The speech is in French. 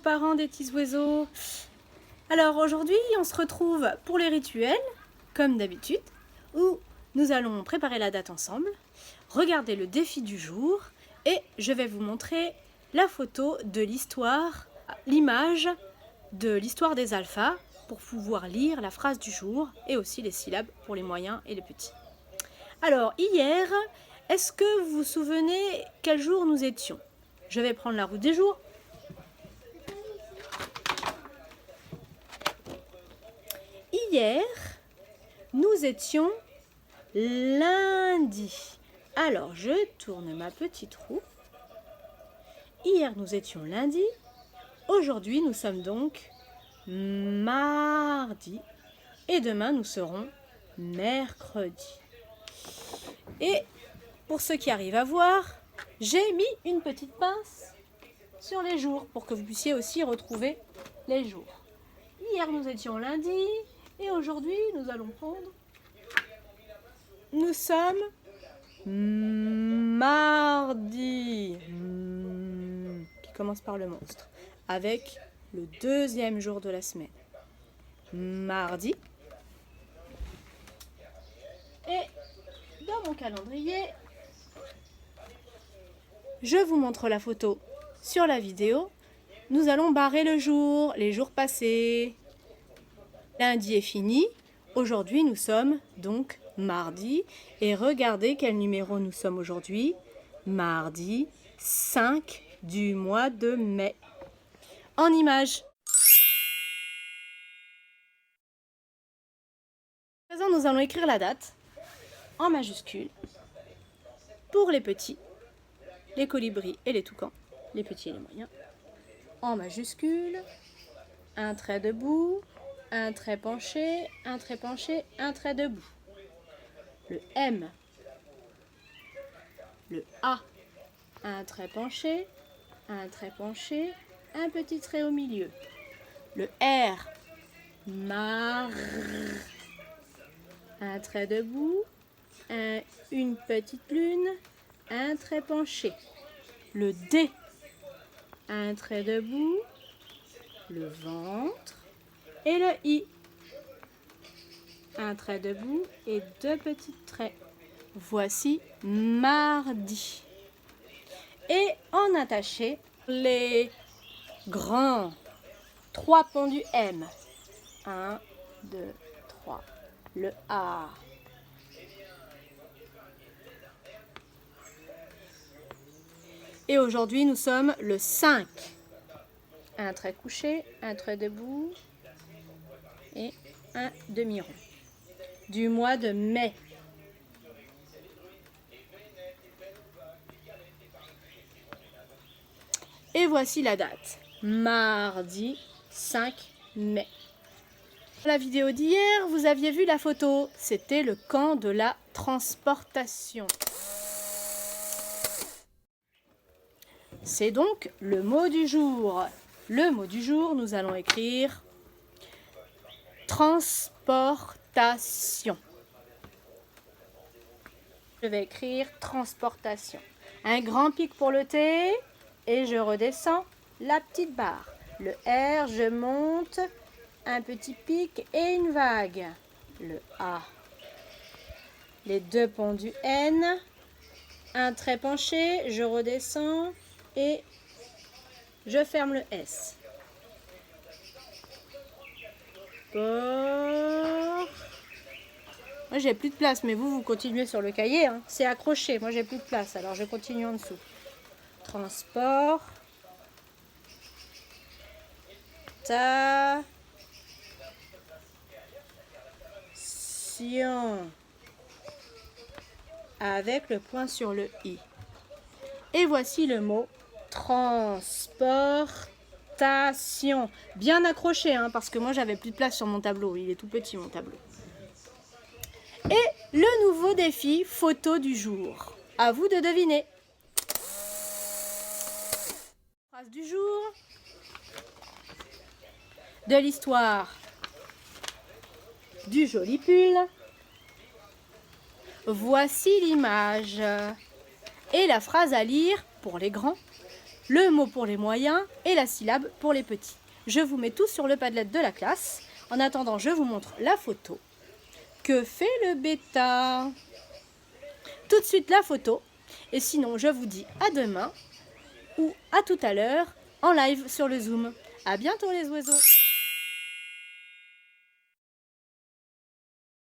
parents des petits oiseaux. Alors aujourd'hui, on se retrouve pour les rituels, comme d'habitude, où nous allons préparer la date ensemble, regarder le défi du jour et je vais vous montrer la photo de l'histoire, l'image de l'histoire des alphas pour pouvoir lire la phrase du jour et aussi les syllabes pour les moyens et les petits. Alors hier, est-ce que vous vous souvenez quel jour nous étions? Je vais prendre la route des jours. Hier, nous étions lundi. Alors, je tourne ma petite roue. Hier, nous étions lundi. Aujourd'hui, nous sommes donc mardi. Et demain, nous serons mercredi. Et pour ceux qui arrivent à voir, j'ai mis une petite pince sur les jours pour que vous puissiez aussi retrouver les jours. Hier, nous étions lundi. Et aujourd'hui, nous allons prendre... Nous sommes mardi, qui commence par le monstre, avec le deuxième jour de la semaine. Mardi. Et dans mon calendrier, je vous montre la photo sur la vidéo. Nous allons barrer le jour, les jours passés. Lundi est fini. Aujourd'hui, nous sommes donc mardi. Et regardez quel numéro nous sommes aujourd'hui. Mardi 5 du mois de mai. En image. À présent, nous allons écrire la date en majuscule pour les petits, les colibris et les toucans, les petits et les moyens. En majuscule, un trait debout, un trait penché, un trait penché, un trait debout. Le M, le A, un trait penché, un petit trait au milieu. Le R, mar, un trait debout, une petite lune, un trait penché. Le D, un trait debout, le ventre et le I. Un trait debout et deux petits traits. Voici mardi. Et en attaché, les grands 3 ponts du M. 1, 2, 3. Le A. Et aujourd'hui, nous sommes le 5. Un trait couché, un trait debout et un demi-rond. Du mois de mai. Et voici la date. Mardi 5 mai. Dans la vidéo d'hier, vous aviez vu la photo. C'était le camp de la transportation. C'est donc le mot du jour. Le mot du jour, nous allons écrire transportation. Je vais écrire transportation. Un grand pic pour le T et je redescends la petite barre. Le R, je monte un petit pic et une vague. Le A. Les deux ponts du N. Un trait penché, je redescends et je ferme le S. Moi j'ai plus de place, mais vous continuez sur le cahier, hein. C'est accroché, moi j'ai plus de place, alors je continue en dessous. Transport. Avec le point sur le I. Et voici le mot transportation. Bien accroché, hein, parce que moi j'avais plus de place sur mon tableau. Il est tout petit mon tableau. Et le nouveau défi photo du jour. À vous de deviner. Phrase du jour. De l'histoire du joli pull. Voici l'image. Et la phrase à lire pour les grands le mot pour les moyens et la syllabe pour les petits. Je vous mets tout sur le Padlet de la classe. En attendant, je vous montre la photo. Que fait le bêta? Tout de suite la photo. Et sinon, je vous dis à demain ou à tout à l'heure en live sur le Zoom. À bientôt les oiseaux!